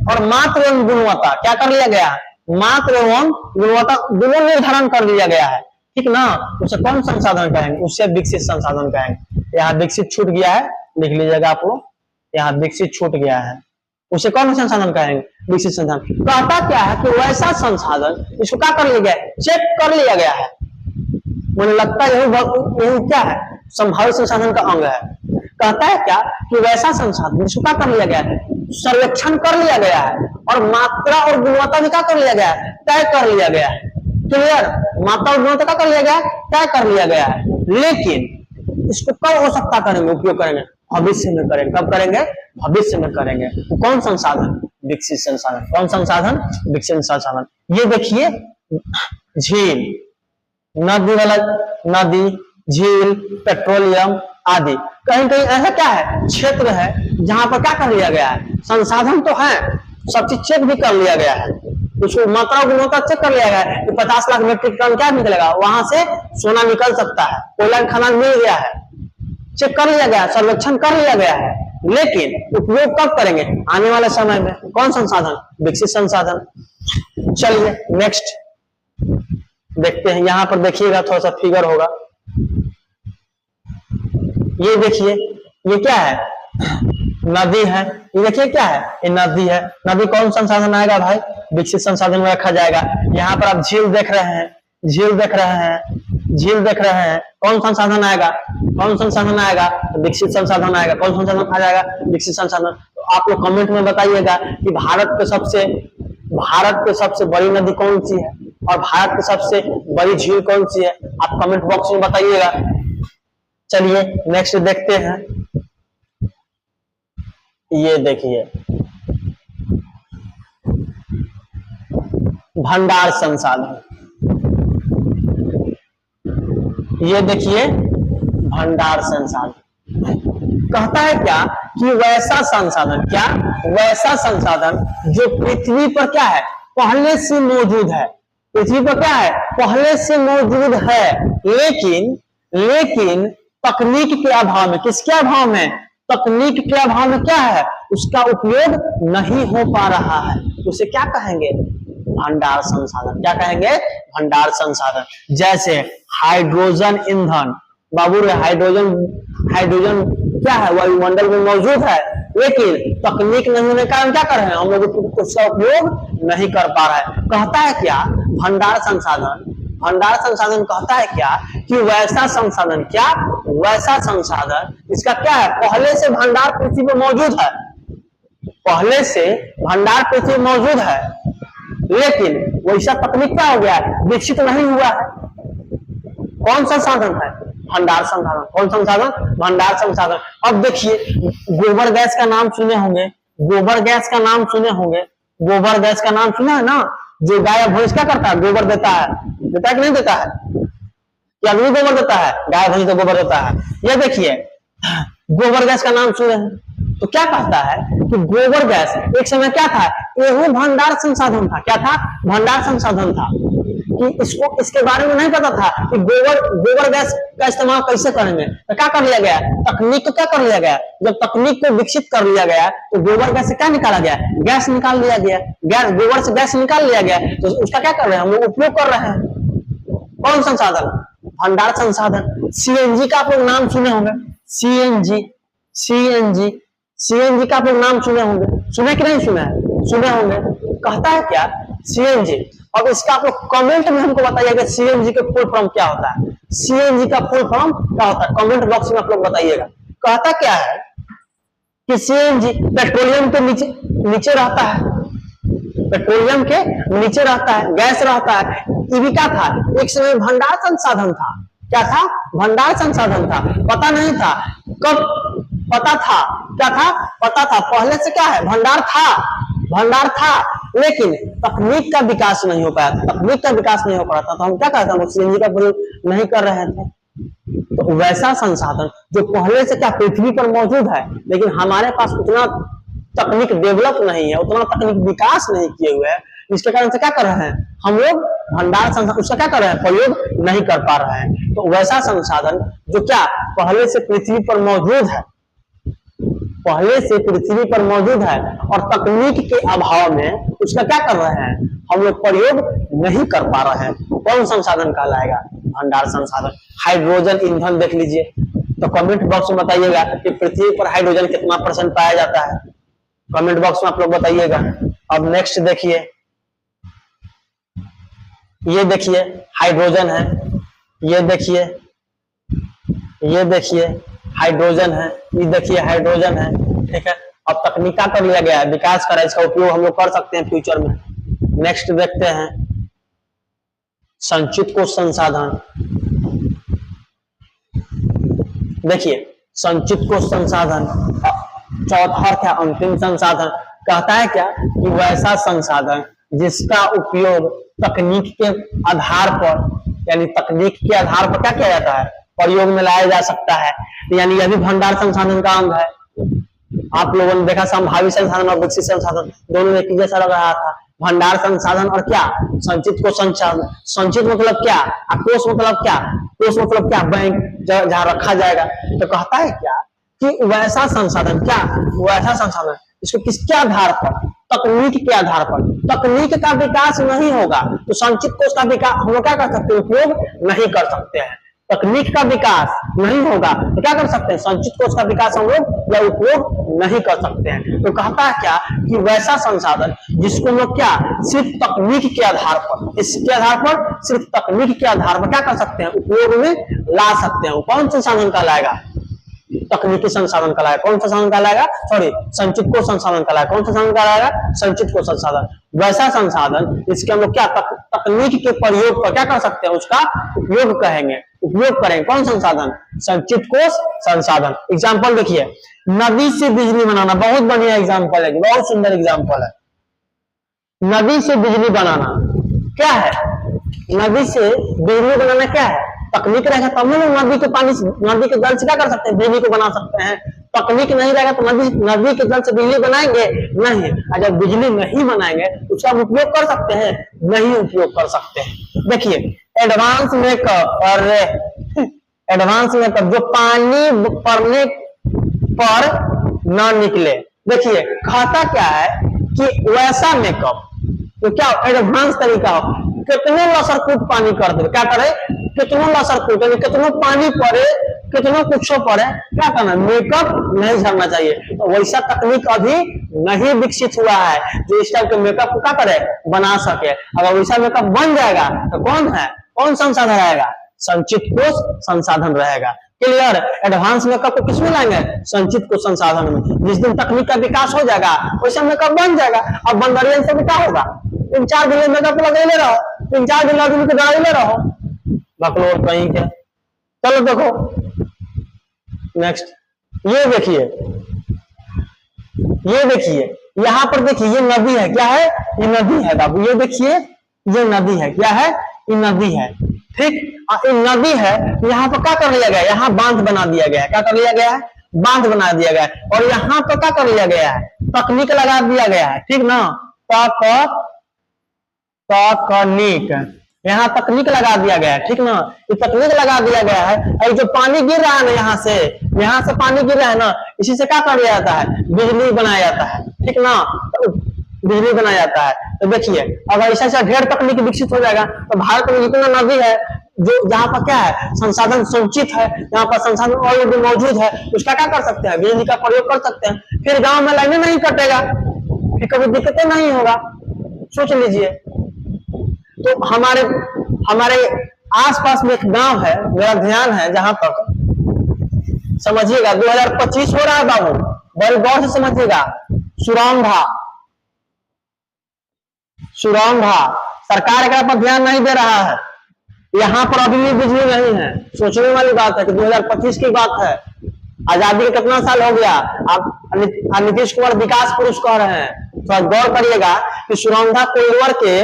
और मात्र एवं गुणवत्ता क्या कर लिया गया है, मात्र एवं गुणवत्ता दोनों निर्धारण कर लिया गया है, ठीक ना। उसे कौन संसाधन कहेंगे, उससे विकसित संसाधन कहेंगे। यहाँ विकसित छूट गया है, लिख लीजिएगा आप लोग, यहाँ विकसित छूट गया है, उसे कौन संसाधन कहेंगे, विकसित संसाधन। कहता क्या है कि वैसा संसाधन इसको क्या कर लिया गया, चेक कर लिया गया है। मुझे लगता है यही क्या है, संभावित संसाधन का अंग है। कहता है क्या कि वैसा संसाधन जिसको क्या कर लिया गया है, सर्वेक्षण कर लिया गया है और मात्रा और गुणवत्ता भी क्या कर लिया गया है, तय कर लिया गया है। क्लियर, मात्रा और गुणवत्ता क्या कर लिया गया है, तय कर लिया गया है। लेकिन इसको कब हो सकता करेंगे, उपयोग करेंगे, भविष्य में करेंगे। कब करेंगे, भविष्य में करेंगे। तो कौन संसाधन, विकसित संसाधन। कौन संसाधन, विकसित संसाधन। ये देखिए झील, नदी वाला, नदी, झील, पेट्रोलियम आदि। कहीं कहीं ऐसा क्या है, क्षेत्र है जहां पर क्या कर लिया गया है, संसाधन तो है, सब चीज चेक भी कर लिया गया है, उसको मात्रा गुणवत्ता चेक कर लिया गया है कि 50 लाख मीट्रिक टन क्या निकलेगा, वहां से सोना निकल सकता है, कोयला खदान मिल गया है, चेक कर लिया गया, सर्वेक्षण कर लिया गया है। लेकिन उपयोग कब करेंगे, आने वाले समय में। कौन संसाधन, विकसित संसाधन। चलिए नेक्स्ट देखते हैं। यहां पर देखिएगा, थोड़ा सा फिगर होगा, ये देखिए, ये क्या है, नदी है। ये देखिए क्या है, ये नदी है। नदी कौन संसाधन आएगा भाई, विकसित संसाधन में रखा जाएगा। यहाँ पर आप झील देख रहे हैं, झील देख रहे हैं, झील देख रहे हैं, कौन संसाधन आएगा, कौन संसाधन आएगा, विकसित संसाधन आएगा। कौन संसाधन आ जाएगा, विकसित संसाधन। तो आप लोग कमेंट में बताइएगा कि भारत के सबसे बड़ी नदी कौन सी है और भारत की सबसे बड़ी झील कौन सी है, आप कमेंट बॉक्स में बताइएगा। चलिए नेक्स्ट देखते हैं। ये देखिए भंडार संसाधन, ये देखिए भंडार संसाधन। कहता है क्या कि वैसा संसाधन, क्या, वैसा संसाधन जो पृथ्वी पर क्या है, पहले से मौजूद है। पृथ्वी पर क्या है, पहले से मौजूद है, लेकिन तकनीक के अभाव में, किसके अभाव में, तकनीक के अभाव में क्या है, उसका उपयोग नहीं हो पा रहा है। उसे क्या कहेंगे, भंडार संसाधन। क्या कहेंगे, भंडार संसाधन। जैसे हाइड्रोजन ईंधन, बाबू रे हाइड्रोजन क्या है, वायुमंडल में मौजूद है, लेकिन तकनीक नहीं होने के कारण क्या कर रहे हैं हम लोग, उसका उपयोग नहीं कर पा रहे हैं। कहता है क्या, भंडार संसाधन, भंडार संसाधन कहता है क्या कि वैसा संसाधन, क्या, वैसा संसाधन इसका क्या है, पहले से भंडार पृथ्वी पर मौजूद है, पहले से भंडार पृथ्वी में मौजूद है, लेकिन वैसा तकनीक क्या हो गया है, विकसित नहीं हुआ है। कौन सा साधन है, भंडार संसाधन। कौन संसाधन, भंडार संसाधन। अब देखिए गोबर गैस का नाम सुने होंगे, गोबर गैस का नाम सुने होंगे, गोबर गैस का नाम सुना है ना, जो गाय भैंस क्या करता है, गोबर देता है, देता है कि नहीं देता है, क्या आदमी गोबर देता है, गाय भैंस तो गोबर देता है। ये देखिए गोबर गैस का नाम सुने हैं, तो क्या कहता है कि गोबर गैस एक समय क्या था, यही भंडार संसाधन था। क्या था, भंडार संसाधन था। कि इसको, इसके बारे में नहीं पता था कि गोबर गैस का इस्तेमाल कैसे करेंगे। तो क्या कर लिया गया, तकनीक को क्या कर लिया गया, जब तकनीक को विकसित कर लिया गया तो गोबर गैस से क्या निकाला गया, गैस निकाल लिया गया, गैस, गोबर से गैस निकाल लिया गया, तो उसका क्या कर रहे हैं हम लोग, उपयोग कर रहे हैं। कौन संसाधन, भंडार संसाधन। सीएनजी का आप लोग नाम सुने होंगे, सीएनजी का आप लोग नाम सुने होंगे, सुने कि नहीं सुने, सुने होंगे। कहता है क्या, सीएनजी। अब इसका आप लोग कमेंट में हमको बताइएगा सीएनजी का फुल फॉर्म क्या होता है, सीएनजी का फुल फॉर्म क्या होता है, कमेंट बॉक्स में आप लोग बताइएगा। कहता क्या है कि सीएनजी पेट्रोलियम के नीचे रहता है, पेट्रोलियम के नीचे रहता है, गैस रहता है। ये भी क्या था, एक समय भंडार संसाधन था। क्या था, भंडार संसाधन था। पता नहीं था कब, पता था, क्या था, पता था, पहले से क्या है, भंडार था, लेकिन तकनीक का विकास नहीं हो पाया था, तकनीक का विकास नहीं हो पा रहा था, तो हम क्या कहते हैं, सीएनजी का प्रयोग नहीं कर रहे थे। तो वैसा संसाधन जो पहले से क्या पृथ्वी पर मौजूद है, लेकिन हमारे पास उतना तकनीक डेवलप नहीं है, उतना तकनीक विकास नहीं किए हुए है, इसके कारण से क्या कर रहे हैं हम लोग, भंडार संसाधन उसका क्या कर रहे हैं, प्रयोग नहीं कर पा रहे हैं। तो वैसा संसाधन जो क्या पहले से पृथ्वी पर मौजूद है, पहले से पृथ्वी पर मौजूद है और तकनीक के अभाव में उसका क्या कर रहे हैं हम लोग, प्रयोग नहीं कर पा रहे हैं। कौन संसाधन कहलाएगा, भंडार संसाधन। हाइड्रोजन ईंधन देख लीजिए, तो कमेंट बॉक्स में बताइएगा कि पृथ्वी पर हाइड्रोजन कितना % पाया जाता है, कमेंट बॉक्स में आप लोग बताइएगा। अब नेक्स्ट देखिए, ये देखिए हाइड्रोजन है, ये देखिए, ये देखिए हाइड्रोजन है, ये देखिए हाइड्रोजन है, ठीक है। अब तकनीका कर लिया गया है, विकास करा, इसका उपयोग हम लोग कर सकते हैं फ्यूचर में। नेक्स्ट देखते हैं संचित कोश संसाधन। देखिए संचित कोश संसाधन चौथा क्या अंतिम संसाधन कहता है क्या कि वैसा संसाधन जिसका उपयोग तकनीक के आधार पर, यानी तकनीक के आधार पर क्या किया जाता है, प्रयोग में लाया जा सकता है। यानी यह भी भंडार संसाधन का अंग है। आप लोगों ने देखा संभावित संसाधन और विकसित संसाधन दोनों में एक जैसा लग रहा था। भंडार संसाधन और क्या संचित को संसाधन। संचित मतलब क्या, कोष मतलब क्या, कोष मतलब क्या, बैंक जहां रखा जाएगा। तो कहता है क्या कि वैसा संसाधन, क्या वैसा संसाधन इसको किसके आधार पर, तकनीक के आधार पर। तकनीक का विकास नहीं होगा तो संचित कोष का विकास हम लोग क्या कर सकते हैं, उपयोग नहीं कर सकते हैं। तकनीक का विकास नहीं होगा तो क्या कर सकते हैं, संचित कोष का विकास हम लोग या उपयोग नहीं कर सकते हैं। तो कहता है क्या कि वैसा संसाधन जिसको लोग क्या सिर्फ तकनीक के आधार पर, इसके आधार पर सिर्फ तकनीक के आधार पर क्या कर सकते हैं, उपयोग में ला सकते हैं। कौन संसाधन कहलाएगा, तकनीकी संसाधन कहलाएगा। कौन संसाधन कहलाएगा, सॉरी संचित कोष संसाधन कहलाएगा। कौन संसाधन कहलाएगा, संचित कोष संसाधन। वैसा संसाधन इसके हम लोग क्या तकनीक के प्रयोग पर क्या कर सकते हैं, उसका उपयोग कहेंगे, उपयोग करेंगे। कौन संसाधन, संचित कोष संसाधन। एग्जाम्पल देखिए नदी से बिजली बनाना, बहुत बढ़िया एग्जाम्पल है, बहुत सुंदर एग्जाम्पल है। नदी से बिजली बनाना क्या है, नदी से बिजली बनाना क्या है, तकनीक रहेगा तब ना नदी के पानी, नदी के जल से क्या कर सकते हैं, बिजली को बना सकते हैं। तकनीक नहीं रहेगा तो नदी के जल से बिजली बनाएंगे नहीं। और जब बिजली नहीं बनाएंगे तो उसका उपयोग कर सकते हैं, नहीं उपयोग कर सकते हैं। देखिए एडवांस मेकअप और एडवांस मेकअप जो पानी पड़ने पर ना निकले। देखिए खाता क्या है कि वैसा मेकअप तो क्या एडवांस तरीका हो, कितने लसरकूट पानी कर दे, क्या करे, कितनों लसरकूट यानी कितनों पानी पड़े, कितनों कुछ पड़े, क्या करना, मेकअप नहीं झड़ना चाहिए। तो वैसा तकनीक अभी नहीं विकसित हुआ है जो इस टाइप के मेकअप को क्या करे, बना सके। अगर वैसा मेकअप बन जाएगा तो कौन है, कौन संसाधन रहेगा, संचित कोष संसाधन रहेगा। क्लियर। एडवांस मेकअप को किसमें लाएंगे, संचित कोष संसाधन में। जिस दिन तकनीक का विकास हो जाएगा वैसे मेकअप बन जाएगा। अब बंदरियन से भी क्या होगा, 3-4 दिन मेकअप लगे ले रहो, 3-4 दिन आदमी को दवाई ले रहो, बकलोल कहीं के। चलो देखो नेक्स्ट, ये देखिए, ये देखिए यहाँ पर देखिए ये नदी है, क्या है, ये नदी है बाबू, ये देखिए ये नदी है, क्या है, ये नदी है, ठीक। ये नदी है, यहाँ पर क्या कर लिया गया, यहाँ बांध बना दिया गया है, क्या कर लिया गया है, बांध बना दिया गया है। और यहाँ पर क्या कर लिया गया है, तकनीक लगा दिया गया है, ठीक ना, तकनीक, यहाँ तकनीक लगा दिया गया है, ठीक ना, ये तकनीक लगा दिया गया है। और जो पानी गिर रहा है ना यहाँ से पानी गिर रहा है ना, इसी से क्या कर दिया जाता है, बिजली बनाया जाता है, ठीक ना, तो बिजली बनाया जाता है। तो देखिए अगर ऐसा ढेर तकनीक विकसित हो जाएगा तो भारत में जितना नदी है जो जहाँ पर क्या है संसाधन संचित है, जहाँ पर संसाधन ऑलरेडी मौजूद है, उसका क्या कर सकते हैं, बिजली का प्रयोग कर सकते हैं। फिर गांव में लाइनें नहीं कटेगा, फिर कभी दिक्कतें नहीं होगा। सोच लीजिए। तो हमारे आसपास में एक गांव है, मेरा ध्यान है जहां तक समझिएगा, 2025 हो रहा है बाबू, बड़े गौर से समझिएगा। सुरंगा सरकार एक पर ध्यान नहीं दे रहा है, यहाँ पर अभी भी बिजली नहीं है। सोचने वाली बात है कि 2025 की बात है, आजादी के कितना साल हो गया। आप नीतीश कुमार विकास पुरुष कह रहे हैं, तो गौर करिएगा कि सुरंगा कोइलवर के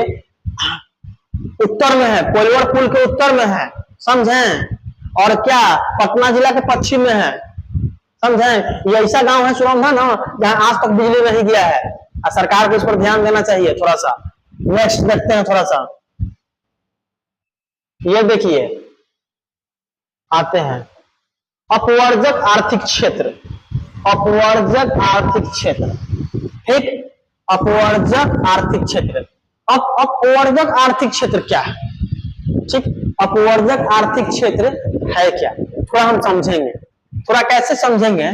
उत्तर में है, कोइलवर पुल के उत्तर में है, समझें, और क्या पटना जिला के पश्चिम में है, समझें। ये ऐसा गांव है सुरंगा ना जहां आज तक बिजली नहीं गया है, और सरकार को इस पर ध्यान देना चाहिए थोड़ा सा। नेक्स्ट देखते हैं थोड़ा सा, ये देखिए आते हैं अपवर्जक आर्थिक क्षेत्र, अपवर्जक आर्थिक क्षेत्र, ठीक, अपवर्जक आर्थिक क्षेत्र। अब अपवर्जक आर्थिक क्षेत्र क्या है, ठीक, अपवर्जक आर्थिक क्षेत्र है क्या, थोड़ा हम समझेंगे, थोड़ा कैसे समझेंगे।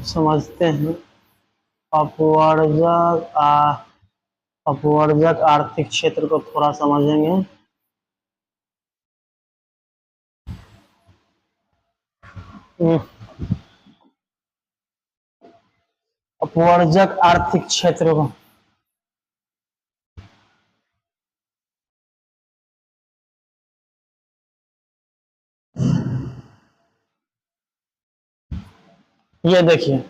समझते हैं। अपवर्जक आर्थिक क्षेत्र को थोड़ा समझेंगे। अपवर्जक आर्थिक क्षेत्र को ये देखिए,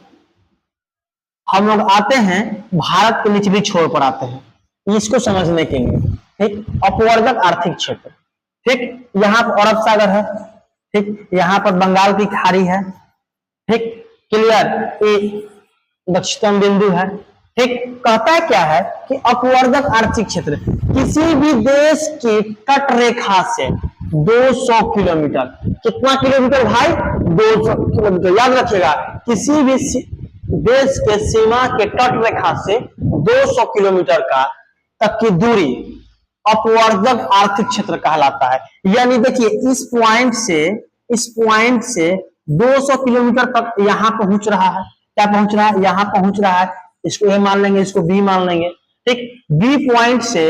हम लोग आते हैं भारत के निचली छोर पर आते हैं इसको समझने के लिए। ठीक, अपवर्जक आर्थिक क्षेत्र। ठीक, यहाँ पर अरब सागर है। ठीक, यहाँ पर बंगाल की खाड़ी है। ठीक, क्लियर, ये दक्षिणतम बिंदु है। ठीक, कहता है क्या है कि अपवर्जक आर्थिक क्षेत्र किसी भी देश की तट रेखा से 200 किलोमीटर, कितना किलोमीटर भाई? 200 किलोमीटर। याद रखिएगा, किसी भी देश के सीमा के तट रेखा से 200 किलोमीटर का तक की दूरी अपवर्जक आर्थिक क्षेत्र कहलाता है। यानी देखिए, इस पॉइंट से 200 किलोमीटर तक यहाँ पहुंच रहा है। क्या पहुंच रहा है? यहाँ पहुंच रहा है। इसको ए मान लेंगे, इसको बी मान लेंगे। ठीक, बी पॉइंट से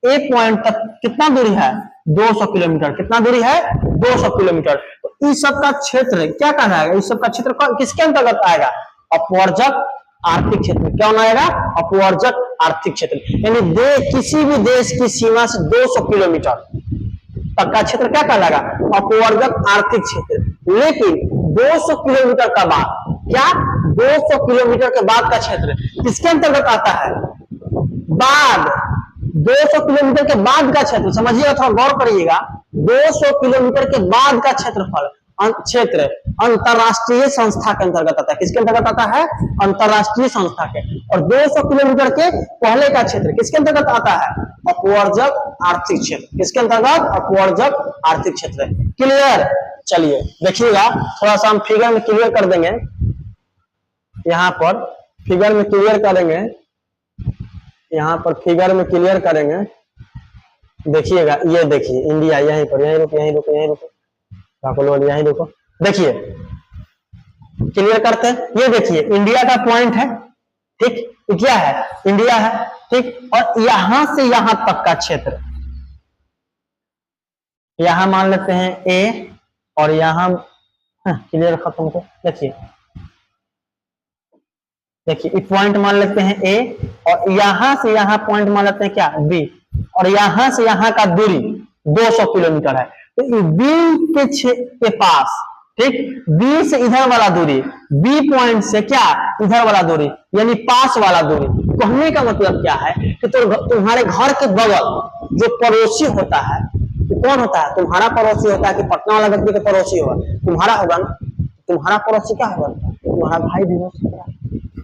ए पॉइंट तक कितना दूरी है? 200 किलोमीटर। कितना दूरी है? 200 किलोमीटर। तो इस सब का क्षेत्र क्या कहलाएगा? इस सब का क्षेत्र किसके अंतर्गत आएगा? अपवर्जक आर्थिक क्षेत्र। क्या आएगा? अपवर्जक आर्थिक क्षेत्र। यानी किसी भी देश की सीमा से 200 किलोमीटर तक का क्षेत्र क्या कहलाएगा? अपवर्जक आर्थिक क्षेत्र। लेकिन 200 किलोमीटर का बाद, क्या 200 किलोमीटर के बाद का क्षेत्र किसके अंतर्गत आता है? बाद 200 किलोमीटर के बाद का क्षेत्र, समझिएगा, थोड़ा गौर करिएगा। 200 किलोमीटर के बाद का क्षेत्रफल क्षेत्र अंतरराष्ट्रीय संस्था के अंतर्गत आता है। किसके अंतर्गत आता है? अंतरराष्ट्रीय संस्था के। और 200 किलोमीटर के पहले का क्षेत्र किसके अंतर्गत आता है? अपवर्जक आर्थिक क्षेत्र। किसके अंतर्गत? अपवर्जक आर्थिक क्षेत्र। क्लियर? चलिए देखिएगा, थोड़ा सा हम फिगर में क्लियर कर देंगे। यहाँ पर फिगर में क्लियर करेंगे, यहाँ पर फिगर में क्लियर करेंगे। देखिएगा, ये देखिए इंडिया, यहीं पर, यहीं रुको, यहीं रुको, यहीं रुको, यहीं रुको। देखिए क्लियर करते हैं। ये देखिए इंडिया का पॉइंट है। ठीक, ये क्या है? इंडिया है। ठीक, और यहां से यहां तक का क्षेत्र, यहां मान लेते हैं ए, और यहां क्लियर खत्म को देखिए, देखिए पॉइंट मान लेते हैं ए, और यहां से यहां पॉइंट मान लेते हैं क्या? बी, और यहां से यहां का दूरी 200 किलोमीटर है। तो बी के पास, ठीक, बी से इधर वाला दूरी, बी पॉइंट से क्या इधर वाला दूरी, यानी पास वाला दूरी। कहने का मतलब क्या है कि तुम्हारे घर के बगल जो पड़ोसी होता है, तो कौन होता है? तुम्हारा पड़ोसी होता है कि पटना वाला व्यक्ति का पड़ोसी होगा? तुम्हारा होगा ना। तुम्हारा पड़ोसी क्या होगा? तुम्हारा भाई भी हो सकता है,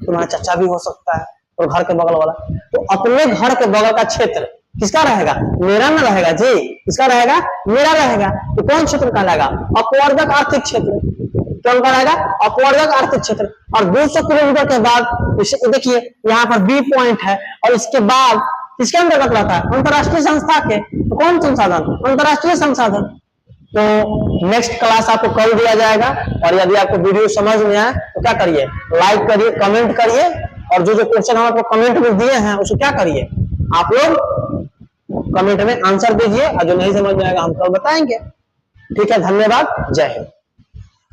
तुम्हारा चाचा भी हो सकता है, और घर के बगल वाला। तो अपने घर के बगल का क्षेत्र किसका रहेगा? मेरा ना रहेगा जी। किसका रहेगा? मेरा रहेगा। तो कौन क्षेत्र कहलाएगा? अपवर्जक आर्थिक क्षेत्र। कौन कहलाएगा? अपवर्जक आर्थिक क्षेत्र। और 200 किलोमीटर के बाद देखिए यहाँ पर बी पॉइंट है, और इसके बाद किसके अंतर्गत रहता है? अंतरराष्ट्रीय संस्था के। तो कौन संसाधन? अंतरराष्ट्रीय संसाधन। तो नेक्स्ट क्लास आपको कर दिया जाएगा। और यदि आपको वीडियो समझ में आए तो क्या करिए? लाइक करिए, कमेंट करिए, और जो क्वेश्चन हम आपको कमेंट में दिए हैं उसको क्या करिए? आप लोग कमेंट में आंसर दीजिए, और जो नहीं समझ में आएगा हम कल बताएंगे। ठीक है, धन्यवाद, जय हिंद।